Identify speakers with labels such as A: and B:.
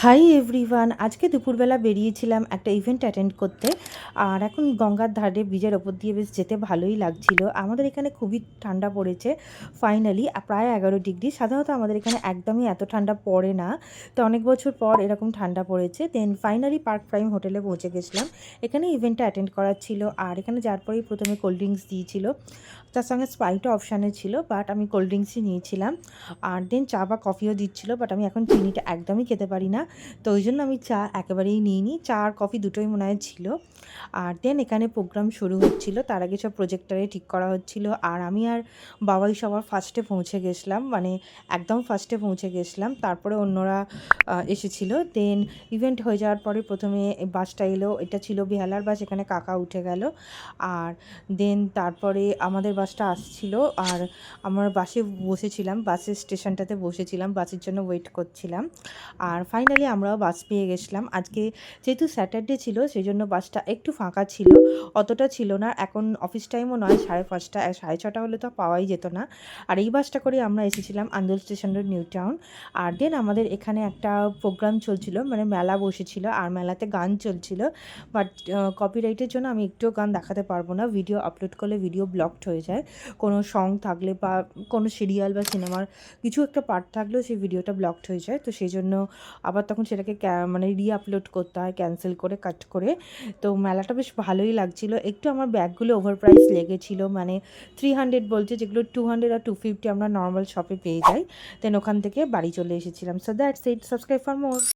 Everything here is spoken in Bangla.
A: হাই এভরিওয়ান, আজকে দুপুরবেলা বেরিয়েছিলাম একটা ইভেন্ট অ্যাটেন্ড করতে। আর এখন গঙ্গার ধারে ব্রিজের ওপর দিয়ে বেশ যেতে ভালোই লাগছিল। আমাদের এখানে খুবই ঠান্ডা পড়েছে ফাইনালি, প্রায় 11 ডিগ্রি। সাধারণত আমাদের এখানে একদমই এত ঠান্ডা পড়ে না, তো অনেক বছর পর এরকম ঠান্ডা পড়েছে। দেন ফাইনালি পার্ক প্রাইম হোটেলে পৌঁছে গেছিলাম। এখানে ইভেন্টটা অ্যাটেন্ড করার ছিল, আর এখানে যাওয়ার পরেই প্রথমে কোল্ড ড্রিঙ্কস দিয়েছিল, তার সঙ্গে স্প্রাইটও অপশানে ছিল, বাট আমি কোল্ড ড্রিঙ্কসই নিয়েছিলাম। আর দেন চা বা কফিও দিচ্ছিল, বাট আমি এখন চিনিটা একদমই খেতে পারি না, তো ওই জন্য আমি চা একেবারেই নিইনি। চা আর কফি দুটোই মনে হয় ছিল। আর দেন এখানে প্রোগ্রাম শুরু হচ্ছিল, তার আগে সব প্রজেক্টরে ঠিক করা হচ্ছিল। আর আমি আর বাবাই সবার ফার্স্টে পৌঁছে গেছিলাম, মানে একদম ফার্স্টে পৌঁছে গেছিলাম, তারপরে অন্যরা এসেছিল। দেন ইভেন্ট হয়ে যাওয়ার পরে প্রথমে বাসটা এলো, এটা ছিল বেহালার বাস, এখানে কাকা উঠে গেল। আর দেন তারপরে আমাদের বাসটা আসছিল, আর আমার বাসে বসেছিলাম, বাসের স্টেশনটাতে বসেছিলাম, বাসের জন্য ওয়েট করছিলাম। আর ফাইনালি আমরাও বাস পেয়ে গেছিলাম। আজকে যেহেতু স্যাটারডে ছিল, সেই জন্য বাসটা একটু ফাঁকা ছিল, অতটা ছিল না। এখন অফিস টাইমও নয়, 5:30, 6:30 হলে তো পাওয়াই যেত না। আর এই বাসটা করে আমরা এসেছিলাম আন্দোল স্টেশন রোড, নিউ টাউন। আর দেন আমাদের এখানে একটা প্রোগ্রাম চলছিল, মানে মেলা বসেছিল, আর মেলাতে গান চলছিল। বাট কপিরাইটের জন্য আমি একটুও গান দেখাতে পারবো না, ভিডিও আপলোড করলে ভিডিও ব্লকড হয়ে যায়। কোনো সং থাকলে বা কোনো সিরিয়াল বা সিনেমার কিছু একটা পার্ট থাকলেও সেই ভিডিওটা ব্লকড হয়ে যায়, তো সেই জন্য আবার তখন সেটাকে মানে আপলোড করতে হয়, ক্যান্সেল করে, কাট করে। তো মেলাটা বেশ ভালোই লাগছিল। একটু আমার ব্যাগগুলো ওভার প্রাইস লেগেছিল, মানে 300 বলছে, যেগুলো 200 আর 250 আমরা নর্মাল শপে পেয়ে যাই। দেন ওখান থেকে বাড়ি চলে এসেছিলাম। So that's it, subscribe for more.